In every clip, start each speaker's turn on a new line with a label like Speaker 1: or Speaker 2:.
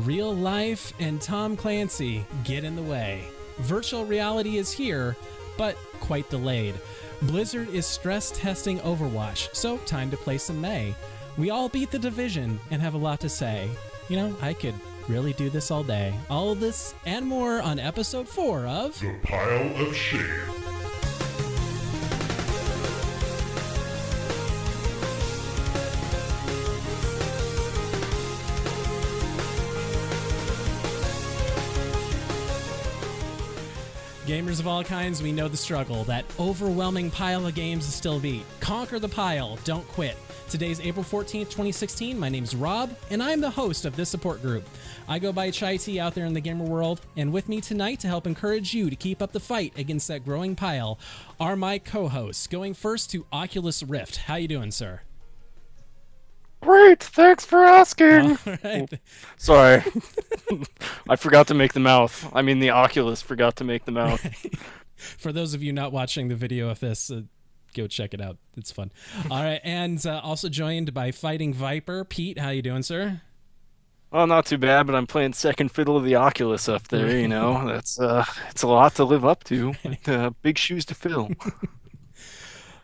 Speaker 1: Real life and Tom Clancy get in the way. Virtual reality is here, but quite delayed. Blizzard is stress testing Overwatch, so time to play some May. We all beat The Division and have a lot to say. You know, I could really do this all day. All of this and more on episode 4 of
Speaker 2: The Pile of Shame.
Speaker 1: Gamers of all kinds, we know the struggle. That overwhelming pile of games to still beat. Conquer the pile, don't quit. Today's April 14th, 2016. My name's Rob, and I'm the host of this support group. I go by Chai Tea out there in the gamer world, and with me tonight to help encourage you to keep up the fight against that growing pile are my co-hosts. Going first to Oculus Rift. How you doing, sir?
Speaker 3: Great, thanks for asking.
Speaker 1: All right.
Speaker 3: Sorry, I forgot to make the mouth. I mean, the Oculus forgot to make the mouth.
Speaker 1: For those of you not watching the video of this, go check it out. It's fun. All right, and also joined by Fighting Viper. Pete, how you doing, sir?
Speaker 3: Oh, not too bad, but I'm playing second fiddle to the Oculus up there. You know, that's it's a lot to live up to. Big shoes to fill.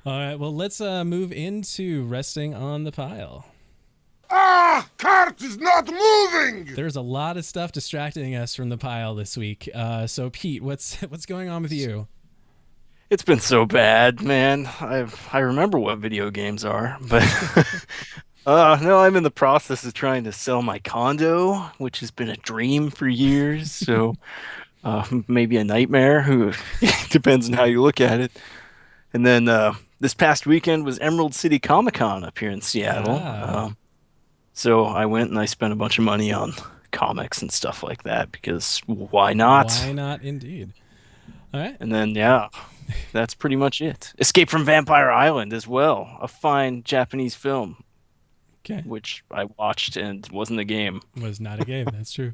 Speaker 1: All right, well, let's move into resting on the pile.
Speaker 2: Cart is not moving!
Speaker 1: There's a lot of stuff distracting us from the pile this week. So, Pete, what's going on with you?
Speaker 3: It's been so bad, man. I remember what video games are, but no, I'm in the process of trying to sell my condo, which has been a dream for years. So maybe a nightmare. Who depends on how you look at it. And then this past weekend was Emerald City Comic Con up here in Seattle. So I went and I spent a bunch of money on comics and stuff like that because why not?
Speaker 1: Why not, indeed. All right.
Speaker 3: And then, yeah, that's pretty much it. Escape from Vampire Island as well. A fine Japanese film.
Speaker 1: Okay.
Speaker 3: Which I watched and wasn't a game.
Speaker 1: Was not a game, that's true.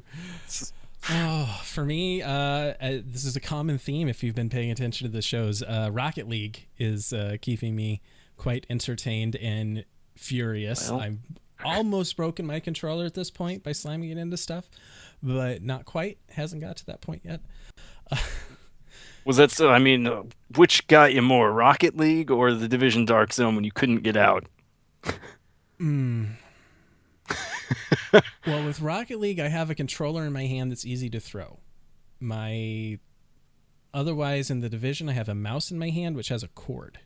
Speaker 1: Oh, for me, this is a common theme if you've been paying attention to the shows. Rocket League is keeping me quite entertained and furious.
Speaker 3: Well,
Speaker 1: I'm almost broken my controller at this point by slamming it into stuff, but not quite. Hasn't got to that point yet.
Speaker 3: was that so? I mean, which got you more, Rocket League or The Division Dark Zone when you couldn't get out?
Speaker 1: Well, with Rocket League, I have a controller in my hand that's easy to throw. Otherwise, in The Division, I have a mouse in my hand which has a cord.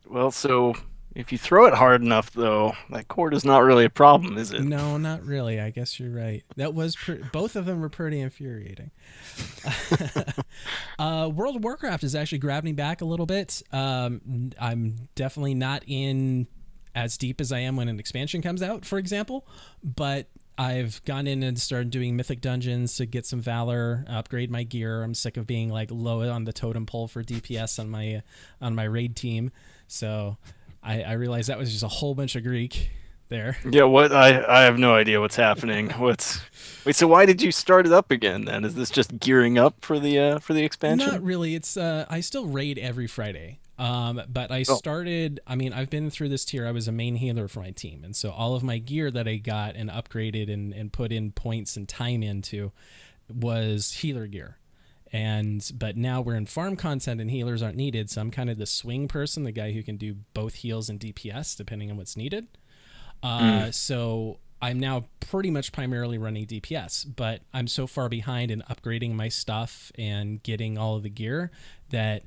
Speaker 3: Well, so if you throw it hard enough, though, that cord is not really a problem, is it?
Speaker 1: No, not really. I guess you're right. That was both of them were pretty infuriating. World of Warcraft has actually grabbed me back a little bit. I'm definitely not in as deep as I am when an expansion comes out, for example, but I've gone in and started doing mythic dungeons to get some valor, upgrade my gear. I'm sick of being like low on the totem pole for DPS on my raid team. So I realized that was just a whole bunch of Greek there.
Speaker 3: Yeah, what? I have no idea what's happening. Wait, so why did you start it up again then? Is this just gearing up for the expansion?
Speaker 1: Not really. It's I still raid every Friday. But I started, I mean, I've been through this tier. I was a main healer for my team. And so all of my gear that I got and upgraded and put in points and time into was healer gear. But now we're in farm content and healers aren't needed. So I'm kind of the swing person, the guy who can do both heals and DPS depending on what's needed. So I'm now pretty much primarily running DPS, but I'm so far behind in upgrading my stuff and getting all of the gear that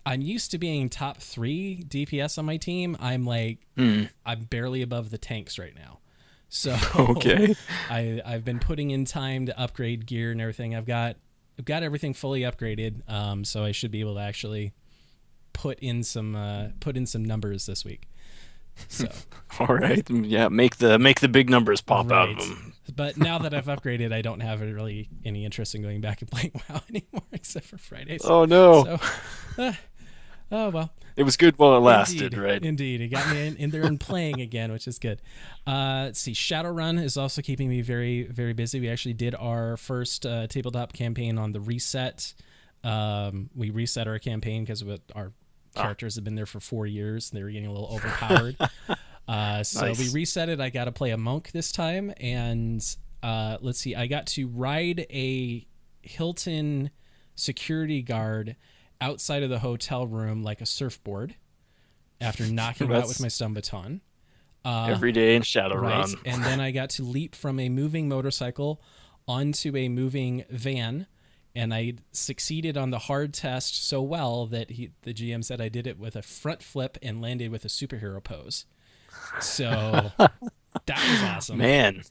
Speaker 1: I'm used to being top 3 DPS on my team. I'm like, I'm barely above the tanks right now. So
Speaker 3: okay.
Speaker 1: I've been putting in time to upgrade gear and everything. I've got everything fully upgraded. So I should be able to actually put in some numbers this week. So
Speaker 3: all right, yeah, make the big numbers pop out of
Speaker 1: right.
Speaker 3: them.
Speaker 1: But now that I've upgraded, I don't have really any interest in going back and playing WoW anymore, except for Fridays.
Speaker 3: Oh no!
Speaker 1: So, oh well.
Speaker 3: It was good while it lasted, right?
Speaker 1: Indeed, it got me in there and playing again, which is good. Let's see, Shadowrun is also keeping me very, very busy. We actually did our first tabletop campaign on the reset. We reset our campaign because our characters have been there for 4 years. They were getting a little overpowered. So
Speaker 3: Nice.
Speaker 1: we reset it. I got to play a monk this time, and let's see, I got to ride a Hilton security guard outside of the hotel room like a surfboard after knocking him out with my stun baton.
Speaker 3: Every day in Shadowrun.
Speaker 1: Right. And then I got to leap from a moving motorcycle onto a moving van, and I succeeded on the hard test so well that the GM said I did it with a front flip and landed with a superhero pose. So that was awesome.
Speaker 3: Man.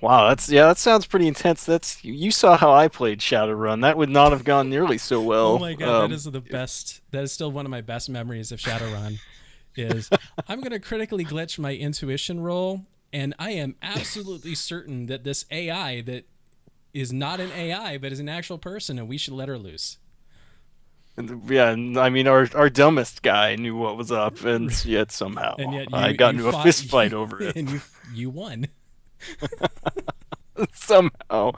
Speaker 3: Wow, that sounds pretty intense. You saw how I played Shadowrun. That would not have gone nearly so well.
Speaker 1: Oh my god, that is the best. That is still one of my best memories of Shadowrun. Is I'm going to critically glitch my intuition roll, and I am absolutely certain that this AI that is not an AI but is an actual person, and we should let her loose.
Speaker 3: Yeah, I mean, our dumbest guy knew what was up, and yet somehow I got into a fist fight over it.
Speaker 1: And you won.
Speaker 3: Somehow.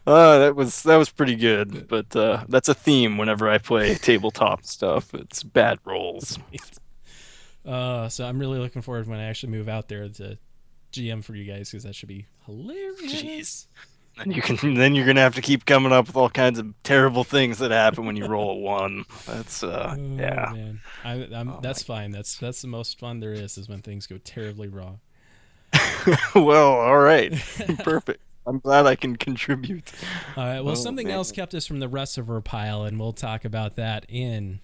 Speaker 3: That was pretty good, but that's a theme whenever I play tabletop stuff. It's bad rolls.
Speaker 1: So I'm really looking forward when I actually move out there to GM for you guys, because that should be hilarious.
Speaker 3: Jeez. And then you're gonna have to keep coming up with all kinds of terrible things that happen when you roll a 1. That's yeah.
Speaker 1: Man. That's fine. That's the most fun there is when things go terribly wrong.
Speaker 3: Well, all right. Perfect. I'm glad I can contribute.
Speaker 1: All right. Well, something else kept us from the rest of our pile, and we'll talk about that in.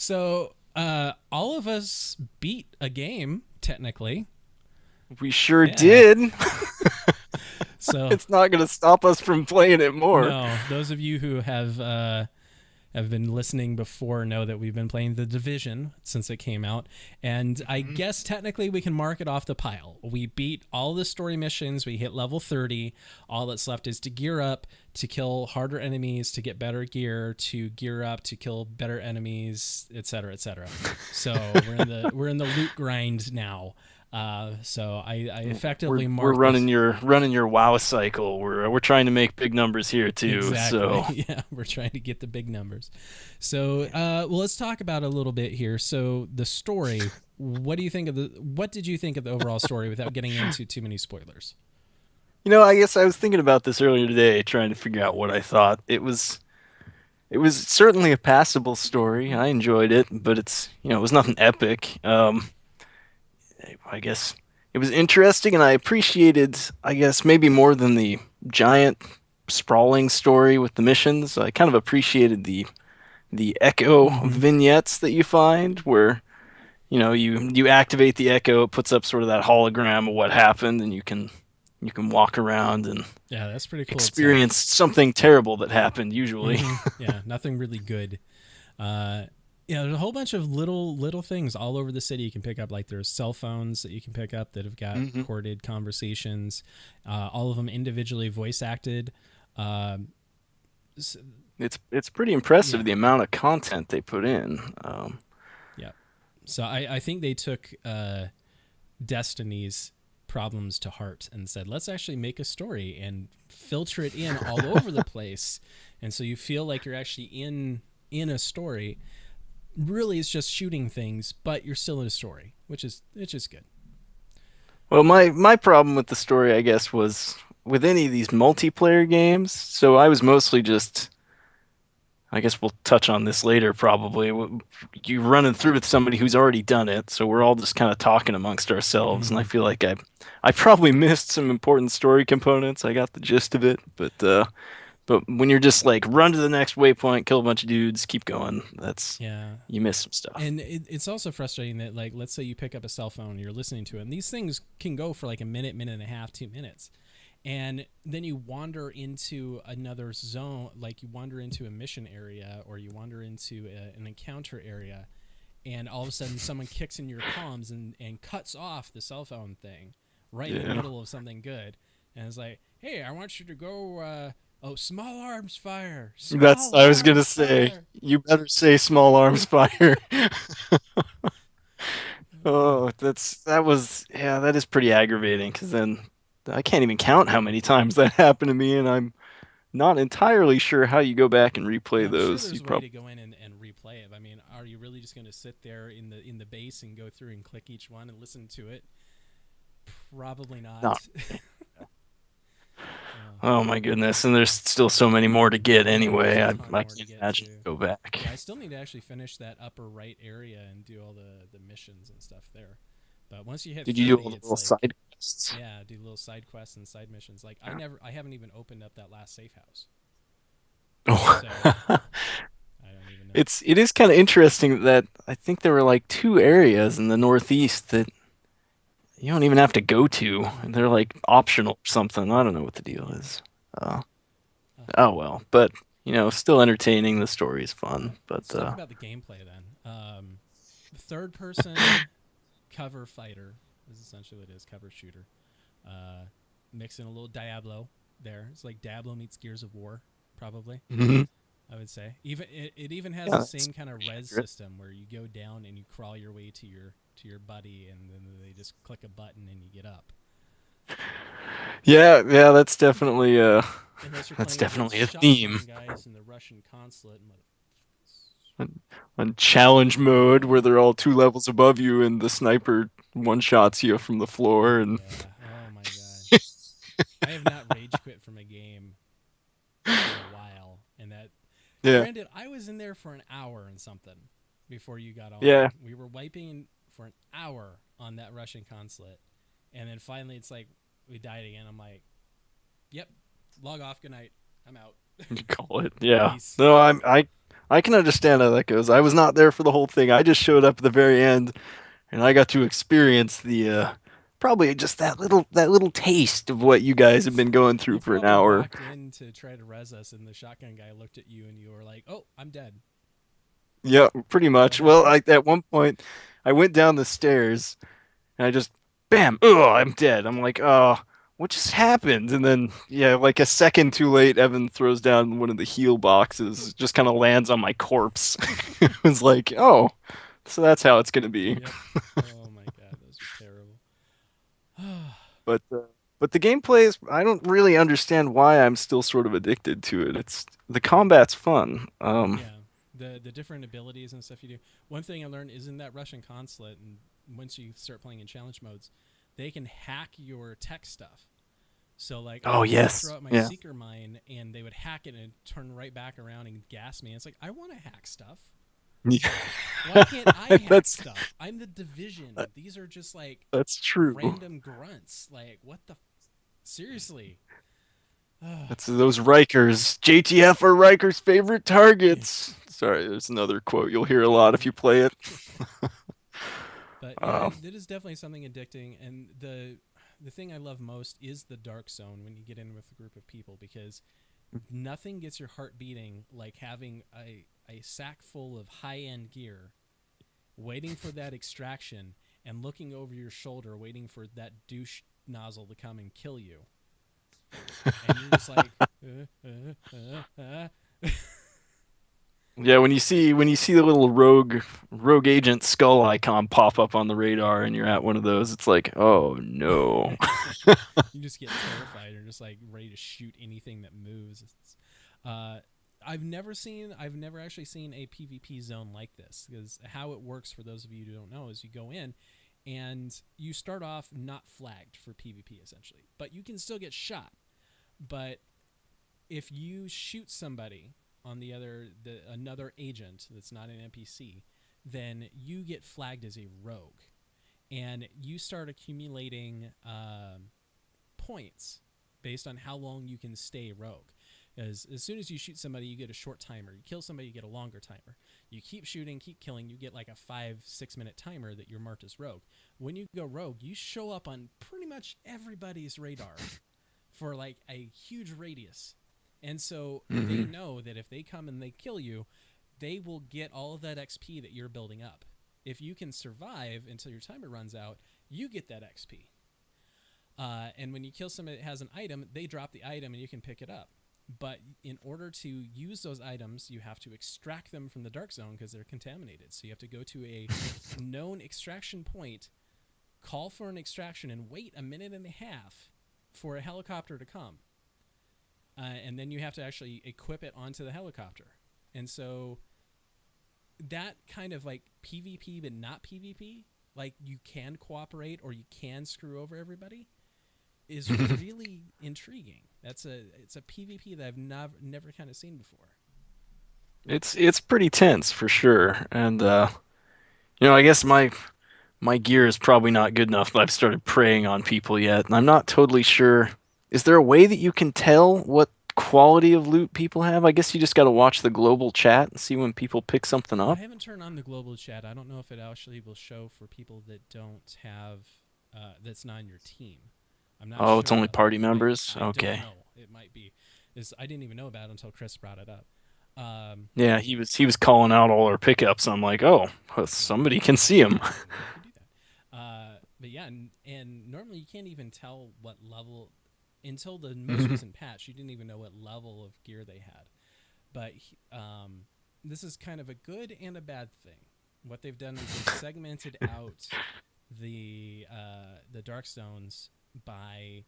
Speaker 1: So, all of us beat a game, technically.
Speaker 3: We sure did.
Speaker 1: So
Speaker 3: it's not going to stop us from playing it more.
Speaker 1: No, those of you who have been listening before know that we've been playing The Division since it came out, and I guess technically we can mark it off the pile. We beat all the story missions. We hit level 30. All that's left is to gear up, to kill harder enemies, to get better gear, to gear up, to kill better enemies, etc., etc. So we're in the loot grind now. So I effectively
Speaker 3: we're running your WoW cycle. We're trying to make big numbers here too.
Speaker 1: Exactly.
Speaker 3: So
Speaker 1: yeah, we're trying to get the big numbers. So well, let's talk about it a little bit here. So the story. What did you think of the overall story without getting into too many spoilers?
Speaker 3: I guess I was thinking about this earlier today, trying to figure out what I thought. It was certainly a passable story. I enjoyed it, but it was nothing epic. I guess it was interesting, and I appreciated, I guess, maybe more than the giant sprawling story with the missions. I kind of appreciated the echo vignettes that you find, where you activate the echo, it puts up sort of that hologram of what happened, and you can walk around and
Speaker 1: that's pretty cool.
Speaker 3: Experience something terrible that happened. Usually,
Speaker 1: yeah, nothing really good. There's a whole bunch of little things all over the city you can pick up. Like there's cell phones that you can pick up that have got recorded conversations. All of them individually voice acted.
Speaker 3: It's pretty impressive the amount of content they put in.
Speaker 1: Yeah, so I think they took Destiny's problems to heart and said, let's actually make a story and filter it in all over the place, and so you feel like you're actually in a story. Really, it's just shooting things, but you're still in a story, which is good.
Speaker 3: Well, my problem with the story, I guess, was with any of these multiplayer games. So I was mostly just, I guess we'll touch on this later probably. You're running through with somebody who's already done it, so we're all just kind of talking amongst ourselves, and I feel like I probably missed some important story components. I got the gist of it, but when you're just like run to the next waypoint, kill a bunch of dudes, keep going, you miss some stuff.
Speaker 1: And it's also frustrating that, like, let's say you pick up a cell phone and you're listening to it, and these things can go for like a minute and a half, 2 minutes. And then you wander into another zone, like you wander into a mission area or you wander into an encounter area, and all of a sudden someone kicks in your comms and cuts off the cell phone thing right in the middle of something good. And it's like, hey, I want you to go... small arms fire.
Speaker 3: I was gonna say, you better say small arms fire. That is pretty aggravating, because then I can't even count how many times that happened to me, and I'm not entirely sure how you go back and replay those.
Speaker 1: Sure there's a way to go in and replay it. I mean, are you really just going to sit there in the base and go through and click each one and listen to it? Probably not.
Speaker 3: No. Oh my goodness, and there's still so many more to get anyway. I can't imagine to go back.
Speaker 1: Yeah, I still need to actually finish that upper right area and do all the missions and stuff there. But once you hit
Speaker 3: Did
Speaker 1: 30,
Speaker 3: you do a little
Speaker 1: like,
Speaker 3: side quests?
Speaker 1: yeah, do little side quests and side missions. Like I haven't even opened up that last safe house.
Speaker 3: Oh.
Speaker 1: So I don't even know.
Speaker 3: It is kind of interesting that I think there were like 2 areas in the Northeast that you don't even have to go to. And they're like optional or something. I don't know what the deal is. Oh well, but still entertaining. The story is fun. But
Speaker 1: Let's talk about the gameplay then. Third person cover fighter is essentially what it is. Cover shooter. Mix in a little Diablo there. It's like Diablo meets Gears of War, probably.
Speaker 3: Mhm.
Speaker 1: I would say. It even has
Speaker 3: Yeah,
Speaker 1: the same kind of res system where you go down and you crawl your way to your buddy, and then they just click a button and you get up.
Speaker 3: Yeah, that's definitely
Speaker 1: Unless you're
Speaker 3: that's
Speaker 1: playing
Speaker 3: definitely a
Speaker 1: against
Speaker 3: theme.
Speaker 1: shotgun guys in the Russian consulate.
Speaker 3: On challenge mode where they're all 2 levels above you and the sniper one-shots you from the floor and
Speaker 1: Yeah. Oh my god. I have not rage quit from a game in a while, and that.
Speaker 3: yeah.
Speaker 1: Granted, I was in there for an hour and something before you got on.
Speaker 3: Yeah.
Speaker 1: We were wiping for an hour on that Russian consulate, and then finally it's like we died again. I'm like, yep, log off. Good night. I'm out.
Speaker 3: You call it. Yeah.
Speaker 1: Peace.
Speaker 3: No, I can understand how that goes. I was not there for the whole thing. I just showed up at the very end and I got to experience the probably just that little taste of what you guys have been going through
Speaker 1: You
Speaker 3: for an
Speaker 1: probably
Speaker 3: hour.
Speaker 1: walked in to try to res us, and the shotgun guy looked at you, and you were like, "Oh, I'm dead."
Speaker 3: Yeah, pretty much. Well, at one point I went down the stairs and I just bam, oh, I'm dead. I'm like, "Oh, what just happened?" And then yeah, like a second too late, Evan throws down one of the heal boxes, just kind of lands on my corpse. It was like, "Oh, so that's how it's going to be."
Speaker 1: Yep. Oh my god, those were terrible.
Speaker 3: But the gameplay is I don't really understand why I'm still sort of addicted to it. It's the combat's fun.
Speaker 1: Yeah, the different abilities and stuff you do. One thing I learned is in that Russian consulate, and once you start playing in challenge modes, they can hack your tech stuff. So like, I
Speaker 3: Oh
Speaker 1: would
Speaker 3: yes.
Speaker 1: throw out my
Speaker 3: Yeah.
Speaker 1: seeker mine, and they would hack it and turn right back around and gas me. It's like, I want to hack stuff. Why can't I hack
Speaker 3: That's
Speaker 1: stuff? I'm the Division. These are just like
Speaker 3: that's true.
Speaker 1: random grunts. Like, what the? Seriously.
Speaker 3: That's those Rikers. JTF are Riker's favorite targets. Sorry, there's another quote you'll hear a lot if you play it.
Speaker 1: But yeah, it is definitely something addicting, and the thing I love most is the dark zone when you get in with a group of people, because nothing gets your heart beating like having a sack full of high-end gear, waiting for that extraction, and looking over your shoulder, waiting for that douche nozzle to come and kill you. And you're just like,
Speaker 3: Yeah, when you see the little rogue agent skull icon pop up on the radar and you're at one of those, it's like, oh no.
Speaker 1: you just get terrified or just like ready to shoot anything that moves. I've never actually seen a PvP zone like this, because how it works, for those of you who don't know, is you go in and you start off not flagged for PvP essentially, but you can still get shot. But if you shoot somebody on another agent that's not an NPC, then you get flagged as a rogue, and you start accumulating points based on how long you can stay rogue. As soon as you shoot somebody, you get a short timer. You kill somebody, you get a longer timer. You keep shooting, keep killing, you get like a 5-6 minute timer that you're marked as rogue. When you go rogue, you show up on pretty much everybody's radar for like a huge radius. And so they know that if they come and they kill you, they will get all of that XP that you're building up. If you can survive until your timer runs out, you get that XP. And when you kill somebody that has an item, they drop the item and you can pick it up. But in order to use those items, you have to extract them from the dark zone because they're contaminated. So you have to go to a known extraction point, call for an extraction, and wait a minute and a half for a helicopter to come. And then you have to actually equip it onto the helicopter. And so that kind of like PvP but not PvP, like you can cooperate or you can screw over everybody, is really intriguing. It's a PvP that I've never kind of seen before.
Speaker 3: It's pretty tense for sure. And I guess my gear is probably not good enough that I've started preying on people yet. And I'm not totally sure. Is there a way that you can tell what quality of loot people have? I guess you just got to watch the global chat and see when people pick something
Speaker 1: I
Speaker 3: up.
Speaker 1: haven't turned on the global chat. I don't know if it actually will show for people that don't have that's not in your team. I'm not
Speaker 3: Oh, it's
Speaker 1: sure
Speaker 3: only
Speaker 1: about that.
Speaker 3: party members?
Speaker 1: I don't
Speaker 3: Okay.
Speaker 1: know. It might be. I didn't even know about it until Chris brought it up.
Speaker 3: Yeah, he was calling out all our pickups. I'm like, oh, well,
Speaker 1: Yeah,
Speaker 3: somebody can see them.
Speaker 1: yeah, you could do that. But yeah, and normally you can't even tell what level until the most recent patch. You didn't even know what level of gear they had. But this is kind of a good and a bad thing. What they've done is they've segmented out the dark zones by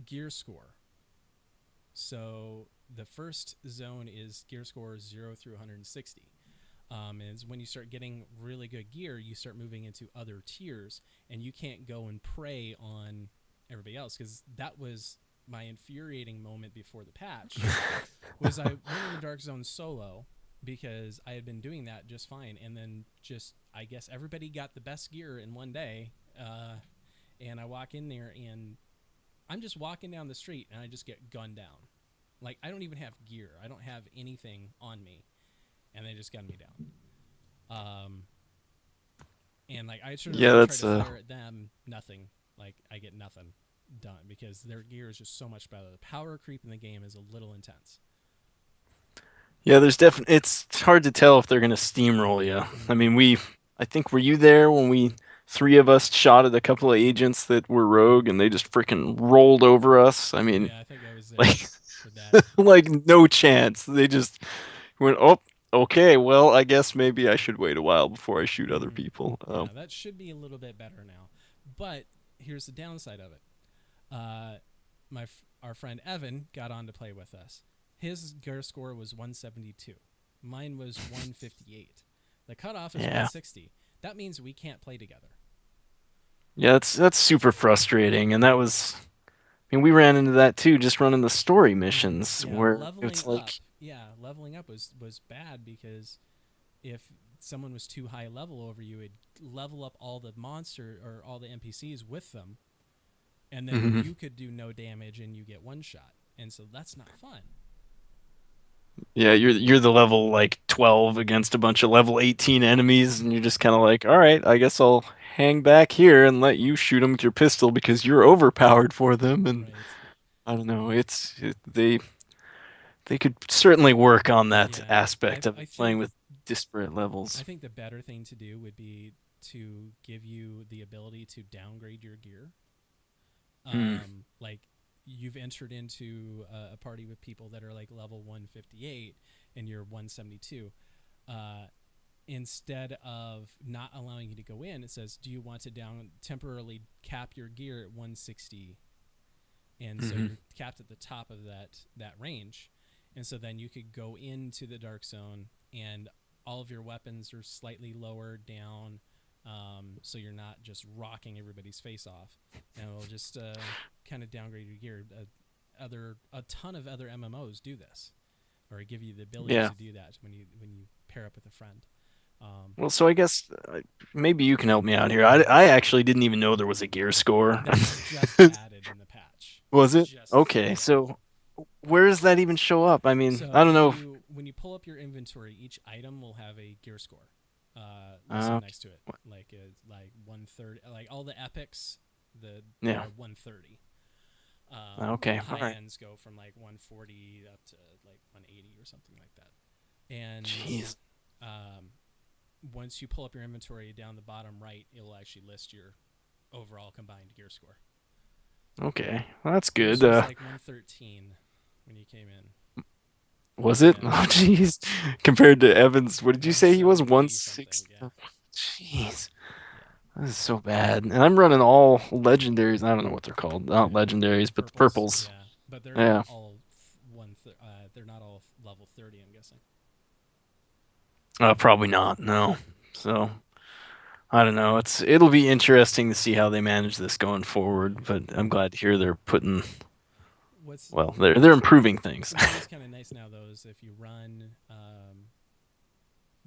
Speaker 1: gear score. So the first zone is gear score 0 through 160. Is when you start getting really good gear, you start moving into other tiers, and you can't go and prey on everybody else, because that was my infuriating moment before the patch. Was I went in the dark zone solo because I had been doing that just fine, and then just I guess everybody got the best gear in one day, and I walk in there and I'm just walking down the street and I just get gunned down. Like, I don't even have gear. I don't have anything on me, and they just gun me down. And like I sort of
Speaker 3: Yeah,
Speaker 1: like try
Speaker 3: that's
Speaker 1: to flare at them, nothing. Like I get nothing done because their gear is just so much better. The power creep in the game is a little intense.
Speaker 3: yeah. There's definitely it's hard to tell if they're gonna steamroll you. I mean, I think were you there when we three of us shot at a couple of agents that were rogue and they just freaking rolled over us? I mean,
Speaker 1: Yeah, I think I was there
Speaker 3: like
Speaker 1: for that.
Speaker 3: like no chance. They just went, oh, okay. Well, I guess maybe I should wait a while before I shoot other people.
Speaker 1: Yeah, that should be a little bit better now. But here's the downside of it. Uh, our friend Evan got on to play with us. His gear score was 172. Mine was 158. The cutoff is
Speaker 3: Yeah.
Speaker 1: 160. That means we can't play together.
Speaker 3: Yeah, that's super frustrating, and that was. I mean, we ran into that too, just running the story missions
Speaker 1: Yeah,
Speaker 3: where
Speaker 1: leveling
Speaker 3: it's
Speaker 1: up.
Speaker 3: like,
Speaker 1: Yeah, leveling up was bad because if someone was too high level over you, it'd level up all the monster or all the NPCs with them, and then
Speaker 3: mhm.
Speaker 1: you could do no damage and you get one shot, and so that's not fun.
Speaker 3: Yeah, you're the level like 12 against a bunch of level 18 enemies, and you're just kind of like, all right, I guess I'll hang back here and let you shoot them with your pistol because you're overpowered for them. And
Speaker 1: Right.
Speaker 3: I don't know, they could certainly work on that
Speaker 1: Yeah.
Speaker 3: aspect of
Speaker 1: I
Speaker 3: it, playing
Speaker 1: think
Speaker 3: with disparate levels.
Speaker 1: the better thing to do would be to give you the ability to downgrade your gear.
Speaker 3: Hmm.
Speaker 1: Like you've entered into a party with people that are like level 158 and you're 172. Uh, Instead of not allowing you to go in, it says, "Do you want to temporarily cap your gear at 160?" And so
Speaker 3: Hmm.
Speaker 1: you're capped at the top of that range, and so then you could go into the dark zone, and all of your weapons are slightly lower down, so you're not just rocking everybody's face off, and it'll just kind of downgrade your gear. A ton of other MMOs do this, or give you the ability
Speaker 3: Yeah.
Speaker 1: to do that when you pair up with a friend.
Speaker 3: Well, so I guess maybe you can help me out here. I actually didn't even know there was a gear score.
Speaker 1: That was just added in the patch.
Speaker 3: Was it?
Speaker 1: Just
Speaker 3: Okay,
Speaker 1: added.
Speaker 3: so where does that even show up? I mean,
Speaker 1: So
Speaker 3: I don't know.
Speaker 1: when you pull up your inventory, each item will have a gear score listed
Speaker 3: Uh,
Speaker 1: next to it, like 130. Like all the epics,
Speaker 3: yeah.
Speaker 1: are 130.
Speaker 3: Okay. All
Speaker 1: High
Speaker 3: right.
Speaker 1: ends go from like 140 up to like 180 or something like that. And
Speaker 3: Jeez.
Speaker 1: um, once you pull up your inventory down the bottom right, it'll actually list your overall combined gear score.
Speaker 3: Okay. Well, that's
Speaker 1: Yours
Speaker 3: good.
Speaker 1: was like 113 when you came in.
Speaker 3: Was it?
Speaker 1: Yeah,
Speaker 3: Oh, jeez. Compared to Evans, what did you say he was?
Speaker 1: 170 something.
Speaker 3: 160?
Speaker 1: Yeah,
Speaker 3: Jeez.
Speaker 1: yeah.
Speaker 3: This is so bad. And I'm running all legendaries. I don't know what they're called. Not
Speaker 1: Right.
Speaker 3: legendaries,
Speaker 1: The
Speaker 3: but the
Speaker 1: purples.
Speaker 3: purples.
Speaker 1: Yeah, but they're
Speaker 3: Yeah.
Speaker 1: not all they're not all level 30. I'm guessing.
Speaker 3: Probably not. No. So I don't know. It'll be interesting to see how they manage this going forward. But I'm glad to hear they're putting
Speaker 1: What's
Speaker 3: well, they're improving things.
Speaker 1: what is kind of nice now though is if you run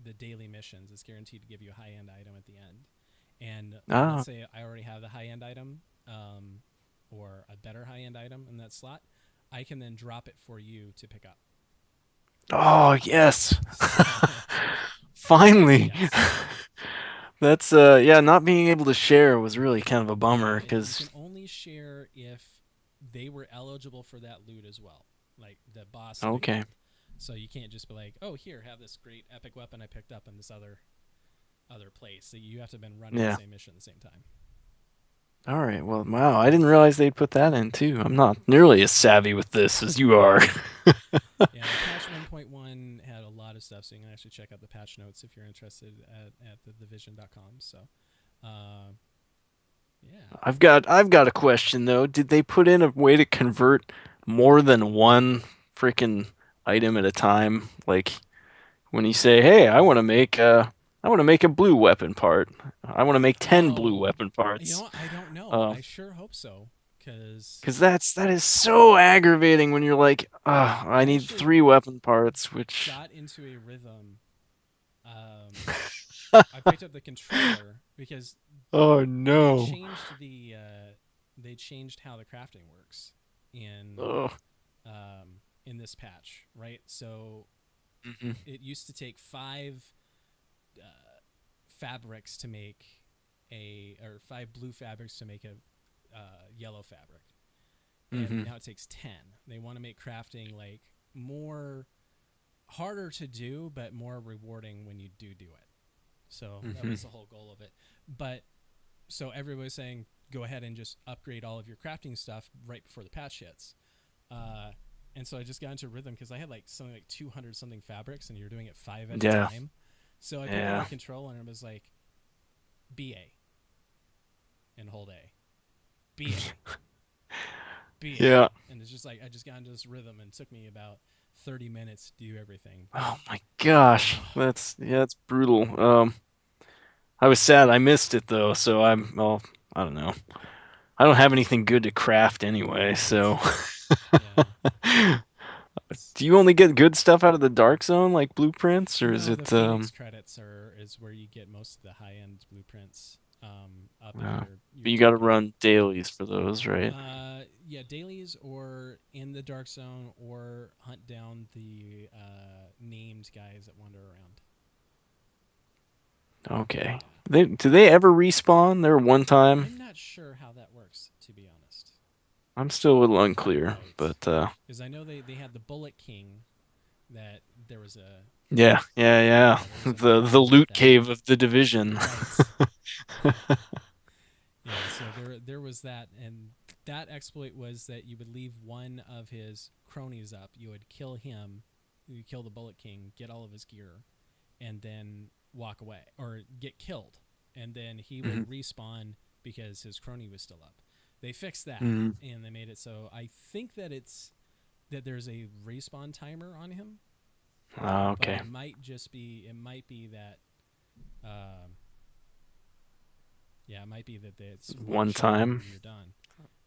Speaker 1: the daily missions, it's guaranteed to give you a high end item at the end. And let's
Speaker 3: Ah.
Speaker 1: say I already have the high end item, or a better high end item in that slot, I can then drop it for you to pick up.
Speaker 3: Oh yes.
Speaker 1: So
Speaker 3: Finally.
Speaker 1: yes,
Speaker 3: That's yeah, not being able to share was really kind of a
Speaker 1: yeah,
Speaker 3: bummer
Speaker 1: you
Speaker 3: because
Speaker 1: can only share if they were eligible for that loot as well, like the boss loot.
Speaker 3: okay.
Speaker 1: So you can't just be like, oh, here, have this great epic weapon I picked up in this other place. So you have to have been running the
Speaker 3: Yeah.
Speaker 1: same mission at the same time.
Speaker 3: All right. Well, wow, I didn't realize they'd put that in too. I'm not nearly as savvy with this as you are.
Speaker 1: Yeah, patch 1.1 had a lot of stuff, so you can actually check out the patch notes if you're interested at thedivision.com. So, uh, yeah.
Speaker 3: I've got a question though. Did they put in a way to convert more than one freaking item at a time? Like when you say, "Hey, I want to make a blue weapon part. I want to make 10 blue
Speaker 1: Oh,
Speaker 3: weapon
Speaker 1: you know
Speaker 3: parts."
Speaker 1: what? I don't know.
Speaker 3: Uh,
Speaker 1: I sure hope so, because
Speaker 3: Because that is so aggravating when you're like, I
Speaker 1: I
Speaker 3: need
Speaker 1: actually
Speaker 3: 3 weapon parts, which
Speaker 1: got into a rhythm. I picked up the controller because
Speaker 3: oh
Speaker 1: they
Speaker 3: no.
Speaker 1: changed they changed how the crafting works
Speaker 3: Oh.
Speaker 1: in this patch, right? So
Speaker 3: Hmm.
Speaker 1: it used to take 5 uh, fabrics to make or 5 blue fabrics to make a yellow fabric, and
Speaker 3: Hmm.
Speaker 1: now it takes 10. They want to make crafting like more harder to do, but more rewarding when you do it. So that
Speaker 3: Hmm.
Speaker 1: was the whole goal of it. But so everybody's saying go ahead and just upgrade all of your crafting stuff right before the patch hits. Uh, and so I just got into rhythm because I had like something like 200 something fabrics, and you're doing it 5 at a
Speaker 3: Yeah.
Speaker 1: time. So I picked up my
Speaker 3: Yeah.
Speaker 1: controller and it was like BA and hold A, BA,
Speaker 3: Yeah.
Speaker 1: BA, and it's just like I just got into this rhythm, and it took me about 30 minutes to do everything.
Speaker 3: Oh my gosh. That's brutal. I was sad I missed it though, so well, I don't know. I don't have anything good to craft anyway, so
Speaker 1: Right. Yeah. It's,
Speaker 3: do you only get good stuff out of the Dark Zone like blueprints or is
Speaker 1: no, the
Speaker 3: it
Speaker 1: Phoenix credits is where you get most of the high end blueprints, up in
Speaker 3: uh,
Speaker 1: your
Speaker 3: you got to
Speaker 1: ticket.
Speaker 3: run dailies for those, right?
Speaker 1: Yeah, dailies or in the dark zone, or hunt down the named guys that wander around.
Speaker 3: Okay. Do they ever respawn? There one time.
Speaker 1: I'm not sure how that works, to be honest.
Speaker 3: I'm still a little unclear,
Speaker 1: Right.
Speaker 3: but
Speaker 1: Because I know they had the Bullet King, that there was a
Speaker 3: yeah, yeah, yeah.
Speaker 1: there was a
Speaker 3: The
Speaker 1: problem with
Speaker 3: loot
Speaker 1: that.
Speaker 3: cave of the division.
Speaker 1: Right. Yeah, so there was that, and that exploit was that you would leave one of his cronies up. You would kill him, you kill the Bullet King, get all of his gear, and then walk away or get killed, and then he
Speaker 3: Mhm.
Speaker 1: would respawn because his crony was still up. They fixed that,
Speaker 3: Mhm.
Speaker 1: and they made it so I think that there's a respawn timer on him, but
Speaker 3: Okay.
Speaker 1: it might be that. Um, Yeah, it might be that it's one
Speaker 3: One
Speaker 1: shot
Speaker 3: time.
Speaker 1: and you're done,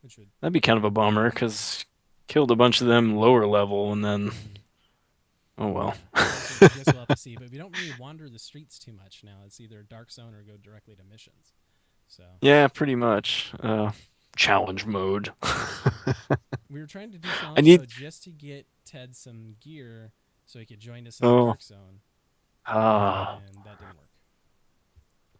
Speaker 1: which would.
Speaker 3: That'd be kind of a bummer because killed a bunch of them lower level and then
Speaker 1: Mm,
Speaker 3: oh well.
Speaker 1: I guess we'll have to see. But we don't really wander the streets too much now. It's either dark zone or go directly to missions. So
Speaker 3: Yeah, pretty much. Challenge mode.
Speaker 1: right, we were trying to do
Speaker 3: I
Speaker 1: challenge
Speaker 3: need
Speaker 1: mode just to get Ted some gear so he could join us in the
Speaker 3: oh
Speaker 1: dark zone,
Speaker 3: ah
Speaker 1: and that didn't work.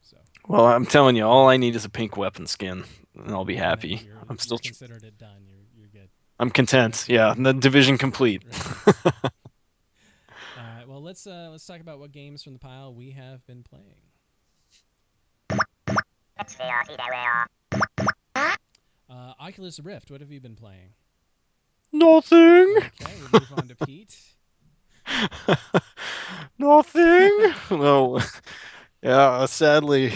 Speaker 1: So
Speaker 3: well, I'm telling you, all I need is a pink weapon skin and I'll be
Speaker 1: and then
Speaker 3: happy. I'm
Speaker 1: you're
Speaker 3: still
Speaker 1: considered it done. You're good.
Speaker 3: I'm content. Yeah, the division complete.
Speaker 1: Right. All right. Well, let's talk about what games from the pile we have been playing. Oculus Rift. What have you been playing?
Speaker 3: Nothing.
Speaker 1: Okay, we move on to Pete.
Speaker 3: Nothing. No. Yeah, sadly,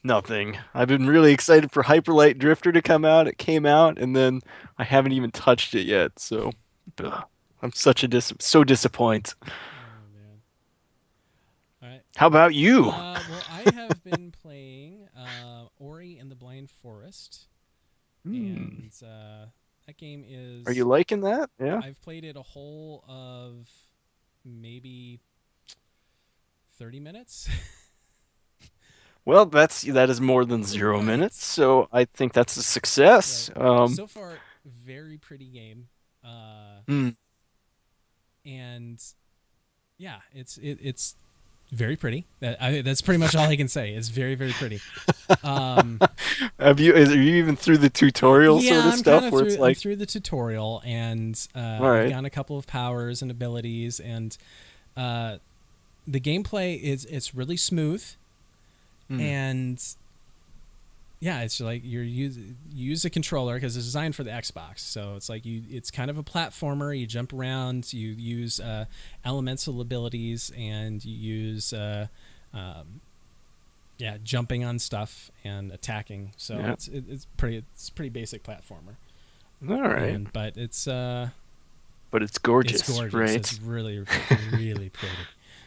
Speaker 3: nothing. I've been really excited for Hyperlight Drifter to come out. It came out, and then I haven't even touched it yet. So, ugh, I'm so disappointed.
Speaker 1: Oh man.
Speaker 3: How about you?
Speaker 1: Well, I have been playing Ori and the Blind Forest,
Speaker 3: Hmm.
Speaker 1: and that game
Speaker 3: Are you
Speaker 1: is.
Speaker 3: liking that? Yeah.
Speaker 1: I've played it a whole of maybe 30 minutes.
Speaker 3: Well, that is more than 0 minutes,
Speaker 1: Right.
Speaker 3: so I think that's a success.
Speaker 1: Right. So far, very pretty game. Uh,
Speaker 3: Hmm.
Speaker 1: and yeah, it's very pretty. That's pretty much all I can say. It's very very pretty. Um,
Speaker 3: Are you even through the tutorial sort
Speaker 1: yeah,
Speaker 3: of
Speaker 1: I'm kind
Speaker 3: stuff
Speaker 1: of
Speaker 3: where it's
Speaker 1: through. I'm
Speaker 3: like,
Speaker 1: through the tutorial, and
Speaker 3: all
Speaker 1: I've
Speaker 3: right.
Speaker 1: gotten a couple of powers and abilities, and uh, the gameplay is it's really smooth,
Speaker 3: Hmm.
Speaker 1: and yeah, it's like you use a controller because it's designed for the Xbox. So it's like it's kind of a platformer. You jump around, you use elemental abilities, and you use um, yeah, jumping on stuff and attacking. So
Speaker 3: Yeah.
Speaker 1: it's pretty basic platformer.
Speaker 3: All right.
Speaker 1: And but
Speaker 3: But it's
Speaker 1: it's
Speaker 3: gorgeous,
Speaker 1: gorgeous. It's
Speaker 3: right?
Speaker 1: really really pretty.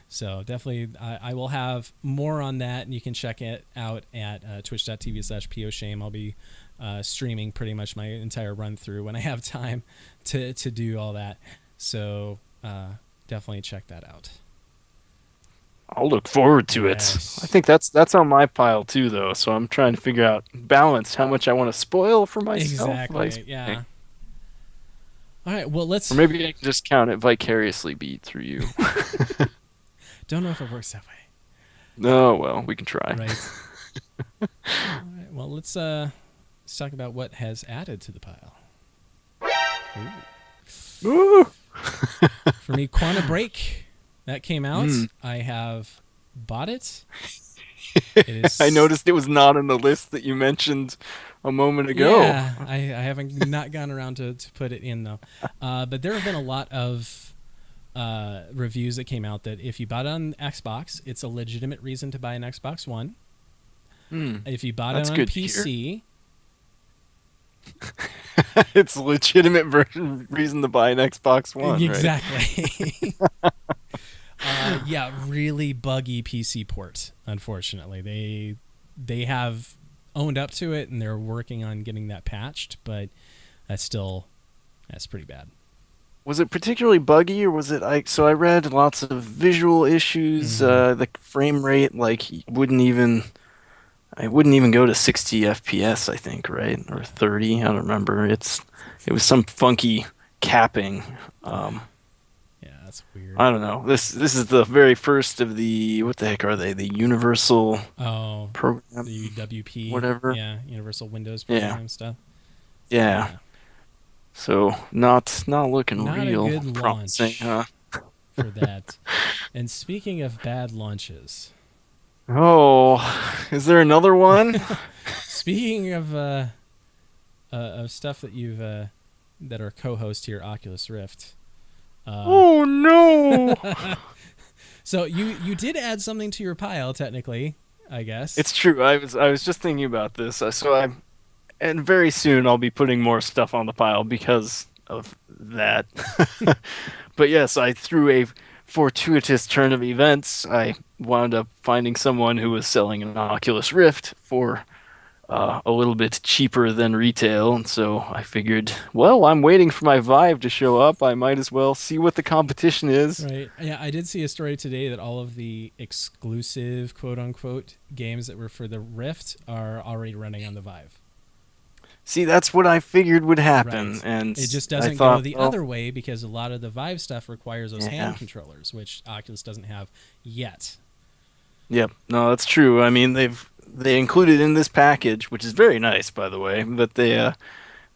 Speaker 1: So definitely, I will have more on that, and you can check it out at twitch.tv/poshame. I'll be streaming pretty much my entire run through when I have time to do all that. So definitely check that out.
Speaker 3: I'll look forward to it. I
Speaker 1: Yes.
Speaker 3: think that's on my pile too, though. So I'm trying to figure out balance, how much I want to spoil for myself, vice
Speaker 1: Exactly.
Speaker 3: versa.
Speaker 1: Yeah. All right. Well,
Speaker 3: Or
Speaker 1: let's.
Speaker 3: maybe I can just count it vicariously be through you.
Speaker 1: Don't know if it works that way.
Speaker 3: No, well, we can try.
Speaker 1: Right. All right. Well, let's talk about what has added to the pile. Ooh.
Speaker 3: Ooh.
Speaker 1: For me, Quantum Break, that came out.
Speaker 3: Mm.
Speaker 1: I have bought it. It
Speaker 3: I
Speaker 1: is.
Speaker 3: noticed it was not on the list that you mentioned a moment ago.
Speaker 1: Yeah, I haven't not gone around to put it in though. But there have been a lot of reviews that came out that if you bought it on Xbox, it's a legitimate reason to buy an Xbox One.
Speaker 3: Hmm.
Speaker 1: If you bought it
Speaker 3: That's
Speaker 1: on
Speaker 3: good to hear.
Speaker 1: PC,
Speaker 3: It's a legitimate reason to buy an Xbox One, right?
Speaker 1: exactly. Yeah, really buggy PC port. Unfortunately, they have owned up to it and they're working on getting that patched, but that's pretty bad.
Speaker 3: Was it particularly buggy, or was it like, so I read lots of visual issues,
Speaker 1: Hmm.
Speaker 3: the frame rate like wouldn't even I wouldn't even go to 60 FPS, I think, right? Or 30, I don't remember. It was some funky capping. Um,
Speaker 1: Yeah, that's weird.
Speaker 3: I don't know. This is the very first of the, what the heck are they? The Universal
Speaker 1: Oh,
Speaker 3: program,
Speaker 1: the UWP,
Speaker 3: whatever.
Speaker 1: yeah, Universal Windows
Speaker 3: Yeah.
Speaker 1: program stuff.
Speaker 3: Yeah.
Speaker 1: Yeah,
Speaker 3: So not looking
Speaker 1: not a
Speaker 3: real
Speaker 1: good
Speaker 3: promising,
Speaker 1: launch
Speaker 3: huh?
Speaker 1: for that. And speaking of bad launches,
Speaker 3: Oh, is there another one?
Speaker 1: speaking of stuff that you've that are co-host here, Oculus Rift. Uh,
Speaker 3: Oh no.
Speaker 1: so you did add something to your pile, technically, I guess.
Speaker 3: It's true. I was just thinking about this. And very soon I'll be putting more stuff on the pile because of that. But yes, I through a fortuitous turn of events, I wound up finding someone who was selling an Oculus Rift for a little bit cheaper than retail, and so I figured, well, I'm waiting for my Vive to show up. I might as well see what the competition is.
Speaker 1: Right. Yeah, I did see a story today that all of the exclusive quote unquote games that were for the Rift are already running on the Vive.
Speaker 3: See, that's what I figured would happen,
Speaker 1: Right.
Speaker 3: and
Speaker 1: It just
Speaker 3: I
Speaker 1: doesn't go
Speaker 3: thought,
Speaker 1: the
Speaker 3: well,
Speaker 1: other way because a lot of the Vive stuff requires those
Speaker 3: yeah.
Speaker 1: hand controllers, which Oculus doesn't have yet.
Speaker 3: Yep, no, that's true. I mean, they included in this package, which is very nice, by the way, but they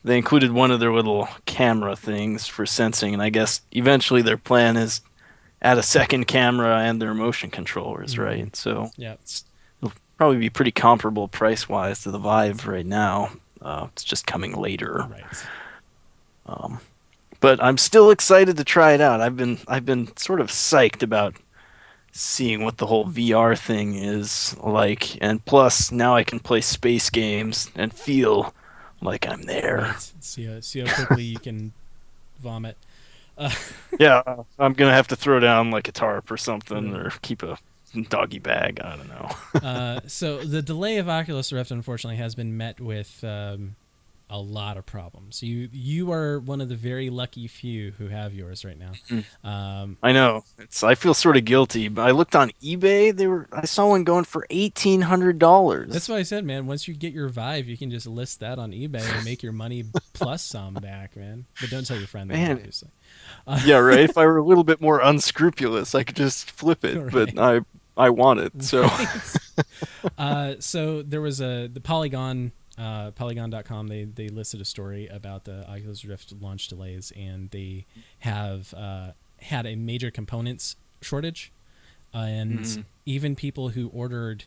Speaker 3: included one of their little camera things for sensing, and I guess eventually their plan is add a second camera and their motion controllers,
Speaker 1: Mm-hmm.
Speaker 3: right? So
Speaker 1: Yep.
Speaker 3: it'll probably be pretty comparable price-wise to the Vive right now. It's just coming later.
Speaker 1: Right.
Speaker 3: Um, but I'm still excited to try it out. I've been sort of psyched about seeing what the whole VR thing is like, and plus now I can play space games and feel like I'm there.
Speaker 1: Right. See how quickly you can vomit. Uh,
Speaker 3: Yeah, I'm gonna have to throw down like a tarp or something,
Speaker 1: right.
Speaker 3: or keep a doggy bag. I don't know.
Speaker 1: So the delay of Oculus Rift, unfortunately, has been met with a lot of problems. You are one of the very lucky few who have yours right now.
Speaker 3: I know. I feel sort of guilty, but I looked on eBay. I saw one going for $1,800.
Speaker 1: That's why I said, man, once you get your Vive, you can just list that on eBay and make your money plus some back, man. But don't tell your friend that,
Speaker 3: Man.
Speaker 1: obviously.
Speaker 3: Yeah, right. If I were a little bit more unscrupulous, I could just flip it.
Speaker 1: Right.
Speaker 3: But I want it. So
Speaker 1: So there was the Polygon. Polygon.com, they listed a story about the Oculus Rift launch delays, and they have had a major components shortage, and even people who ordered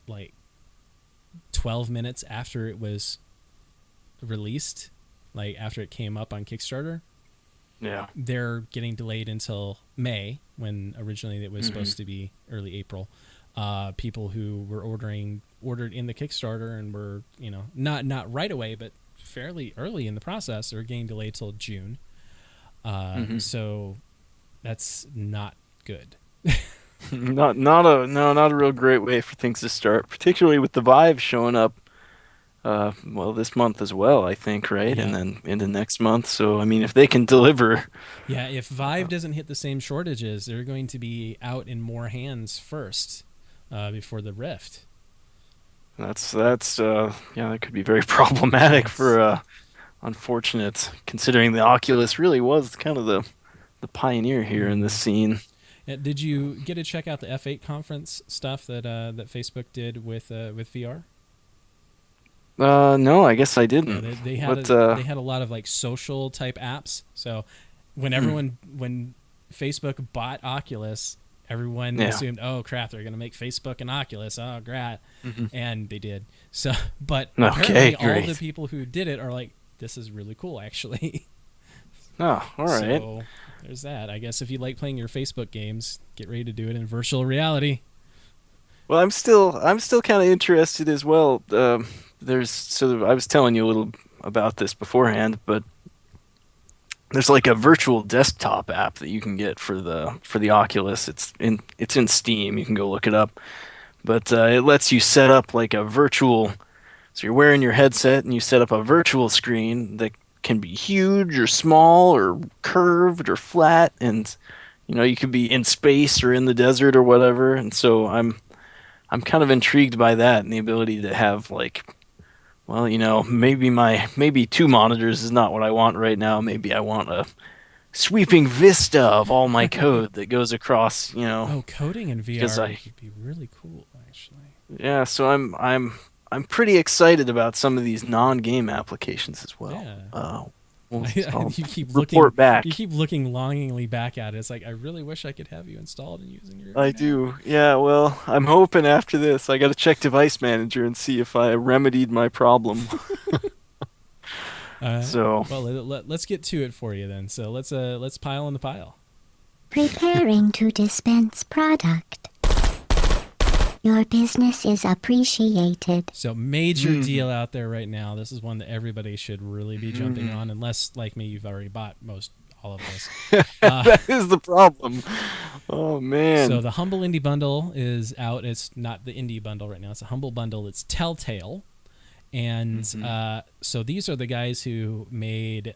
Speaker 1: like 12 minutes after it was released, like after it came up on Kickstarter,
Speaker 3: yeah.
Speaker 1: they're getting delayed until May, when originally it was supposed to be early April. People who were ordered in the Kickstarter and were, not right away, but fairly early in the process, are getting delayed till June. So that's not good.
Speaker 3: Not a real great way for things to start, particularly with the Vive showing up this month as well, I think, right?
Speaker 1: Yeah.
Speaker 3: And then into next month. So I mean, if they can deliver.
Speaker 1: Yeah, if Vive doesn't hit the same shortages, they're going to be out in more hands first before the Rift.
Speaker 3: That's that could be very problematic for unfortunate, considering the Oculus really was kind of the pioneer here in this scene.
Speaker 1: Did you get to check out the F8 conference stuff that Facebook did with VR?
Speaker 3: No, I guess I didn't.
Speaker 1: Yeah, they had a lot of like social type apps. So when Facebook bought Oculus, everyone assumed, oh crap, they're gonna make Facebook and Oculus. Oh great, and they did. So, but apparently all the people who did it are like, this is really cool, actually.
Speaker 3: Oh, all right.
Speaker 1: So there's that. I guess if you like playing your Facebook games, get ready to do it in virtual reality.
Speaker 3: Well, I'm still kind of interested as well. I was telling you a little about this beforehand, but there's like a virtual desktop app that you can get for the Oculus. It's in Steam. You can go look it up. But it lets you set up like a virtual. So you're wearing your headset and you set up a virtual screen that can be huge or small or curved or flat, and you could be in space or in the desert or whatever. And so I'm kind of intrigued by that and the ability to have like, well, maybe two monitors is not what I want right now. Maybe I want a sweeping vista of all my code that goes across,
Speaker 1: Oh, coding in VR would be really cool, actually.
Speaker 3: Yeah, so I'm pretty excited about some of these non-game applications as well.
Speaker 1: Yeah.
Speaker 3: You
Speaker 1: keep
Speaker 3: report back.
Speaker 1: You keep looking longingly back at it. It's like, I really wish I could have you installed and using your.
Speaker 3: I do. Yeah. Well, I'm hoping after this, I got to check Device Manager and see if I remedied my problem. So.
Speaker 1: Well, let's get to it for you then. So let's pile on the pile.
Speaker 4: Preparing to dispense product. Your business is appreciated.
Speaker 1: So major deal out there right now. This is one that everybody should really be jumping on, unless, like me, you've already bought all of this.
Speaker 3: That is the problem. Oh, man.
Speaker 1: So the Humble Indie Bundle is out. It's not the Indie Bundle right now. It's a Humble Bundle. It's Telltale. And so these are the guys who made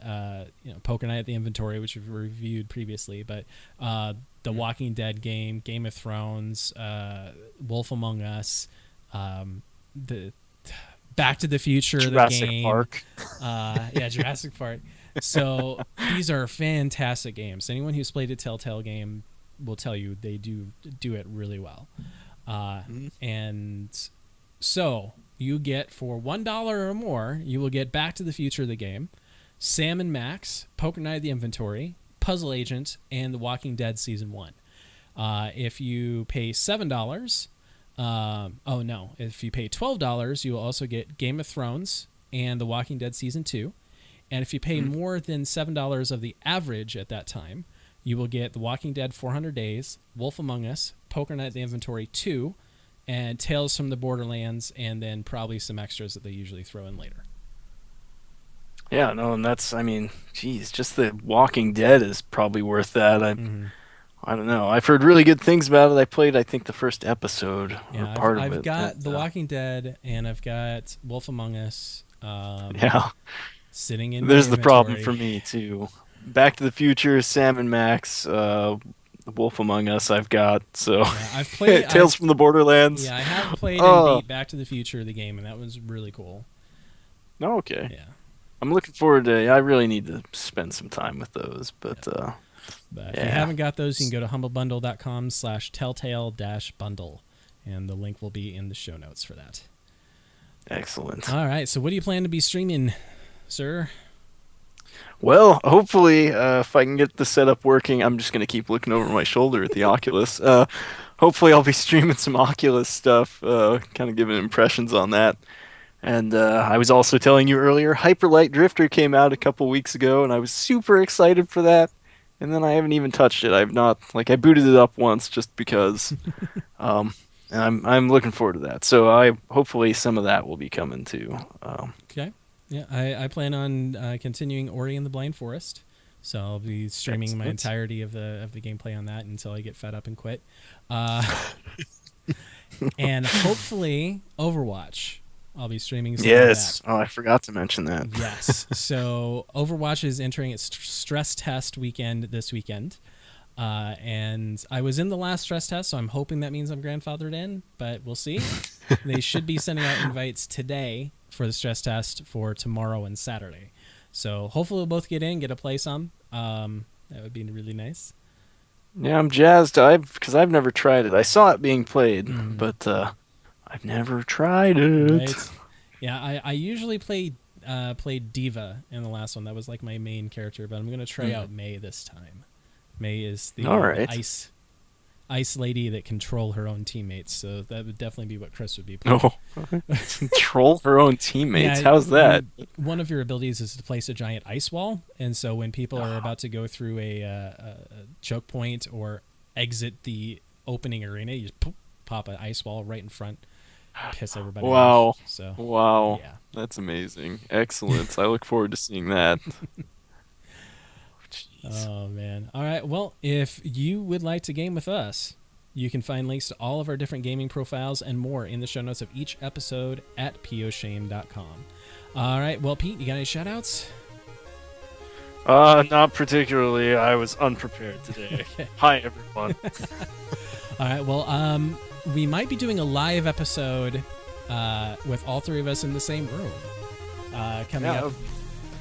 Speaker 1: Poker Night at the Inventory, which we've reviewed previously, but the Walking Dead game, Game of Thrones, Wolf Among Us, the Back to the Future,
Speaker 3: Jurassic
Speaker 1: the game,
Speaker 3: Park.
Speaker 1: Jurassic Park. So these are fantastic games. Anyone who's played a Telltale game will tell you they do it really well. And so you get, for $1 or more, you will get Back to the Future, the game, Sam and Max, Poker Night at the Inventory, Puzzle Agent, and The Walking Dead Season 1. If you pay $7, if you pay $12, you will also get Game of Thrones and The Walking Dead Season 2. And if you pay more than $7 of the average at that time, you will get The Walking Dead 400 Days, Wolf Among Us, Poker Night at the Inventory 2, and Tales from the Borderlands, and then probably some extras that they usually throw in later.
Speaker 3: Yeah, no, and just The Walking Dead is probably worth that. I don't know. I've heard really good things about it. I played, I think, the first episode
Speaker 1: Yeah,
Speaker 3: or part of
Speaker 1: I've
Speaker 3: it.
Speaker 1: got
Speaker 3: but,
Speaker 1: The Walking Dead, and I've got Wolf Among Us.
Speaker 3: Yeah,
Speaker 1: Sitting in.
Speaker 3: there's
Speaker 1: my
Speaker 3: the problem
Speaker 1: inventory.
Speaker 3: for me too. Back to the Future, Sam and Max, Wolf Among Us. I've got so
Speaker 1: Yeah, I've played.
Speaker 3: Tales from the Borderlands.
Speaker 1: Yeah, I have played
Speaker 3: Oh.
Speaker 1: and beat Back to the Future, the game, and that was really cool.
Speaker 3: No, okay.
Speaker 1: Yeah,
Speaker 3: I'm looking forward to. I really need to spend some time with those, but
Speaker 1: but if you
Speaker 3: Yeah.
Speaker 1: haven't got those, you can go to humblebundle.com/telltale-bundle, and the link will be in the show notes for that.
Speaker 3: excellent.
Speaker 1: All right, so what do you plan to be streaming, sir?
Speaker 3: Well, hopefully, if I can get the setup working, I'm just gonna keep looking over my shoulder at the Oculus. Hopefully, I'll be streaming some Oculus stuff, kind of giving impressions on that. And I was also telling you earlier, Hyper Light Drifter came out a couple weeks ago, and I was super excited for that. And then I haven't even touched it. I've not I booted it up once just because. And I'm looking forward to that. So hopefully some of that will be coming too.
Speaker 1: Okay. Yeah, I plan on continuing Ori and the Blind Forest, so I'll be streaming my
Speaker 3: Excellent.
Speaker 1: entirety of the gameplay on that until I get fed up and quit. And hopefully Overwatch. I'll be streaming some
Speaker 3: Yes.
Speaker 1: of
Speaker 3: Oh, I forgot to mention that.
Speaker 1: that. Yes. So Overwatch is entering its stress test weekend this weekend. And I was in the last stress test, so I'm hoping that means I'm grandfathered in, but we'll see. They should be sending out invites today for the stress test for tomorrow and Saturday. So hopefully we'll both get in, get to play some. That would be really nice.
Speaker 3: Yeah, I'm jazzed. Because I've never tried it. I saw it being played,
Speaker 1: Mm.
Speaker 3: but I've never tried it.
Speaker 1: Right? Yeah, I usually played Diva in the last one. That was like my main character, but I'm going to try out Mei this time. Mei is the
Speaker 3: All right.
Speaker 1: ice lady that control her own teammates, so that would definitely be what Chris would be playing.
Speaker 3: No. Control her own teammates.
Speaker 1: Yeah,
Speaker 3: How's that?
Speaker 1: One of your abilities is to place a giant ice wall, and so when people are about to go through a choke point or exit the opening arena, you just pop an ice wall right in front, piss everybody
Speaker 3: Wow.
Speaker 1: off. So
Speaker 3: Wow.
Speaker 1: yeah.
Speaker 3: That's amazing. Excellent. I look forward to seeing that. Jeez.
Speaker 1: Oh man. All right. Well, if you would like to game with us, you can find links to all of our different gaming profiles and more in the show notes of each episode at poshame.com. All right. Well, Pete, you got any shout outs?
Speaker 3: Not particularly. I was unprepared today.
Speaker 1: Okay.
Speaker 3: Hi, everyone.
Speaker 1: All right. Well, we might be doing a live episode with all three of us in the same room coming up.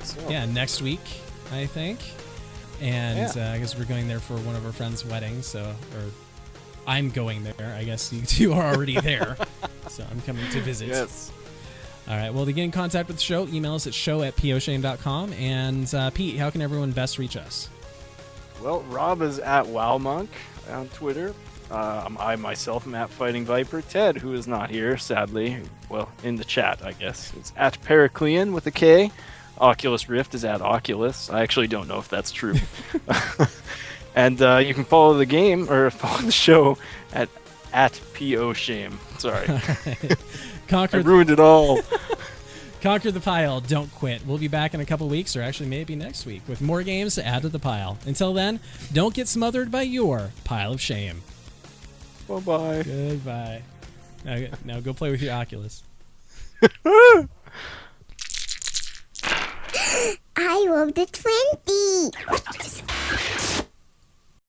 Speaker 3: So.
Speaker 1: Yeah, next week, I think. And I guess we're going there for one of our friends' weddings. Or I'm going there. I guess you two are already there. So I'm coming to visit.
Speaker 3: Yes.
Speaker 1: All right. Well, to get in contact with the show, email us at show@poshame.com. And Pete, how can everyone best reach us?
Speaker 3: Well, Rob is at WowMonk on Twitter. I myself am at Fighting Viper. Ted, who is not here, sadly, well, in the chat, I guess, is at Periclean with a K. Oculus Rift is at Oculus. I actually don't know if that's true. And you can follow the game, or follow the show at POShame. Sorry. I
Speaker 1: Conquer
Speaker 3: ruined it all.
Speaker 1: Conquer the pile, don't quit. We'll be back in a couple weeks, or actually maybe next week, with more games to add to the pile. Until then, don't get smothered by your pile of shame.
Speaker 3: Bye-bye.
Speaker 1: Goodbye. Now go play with your Oculus.
Speaker 4: I rolled a 20.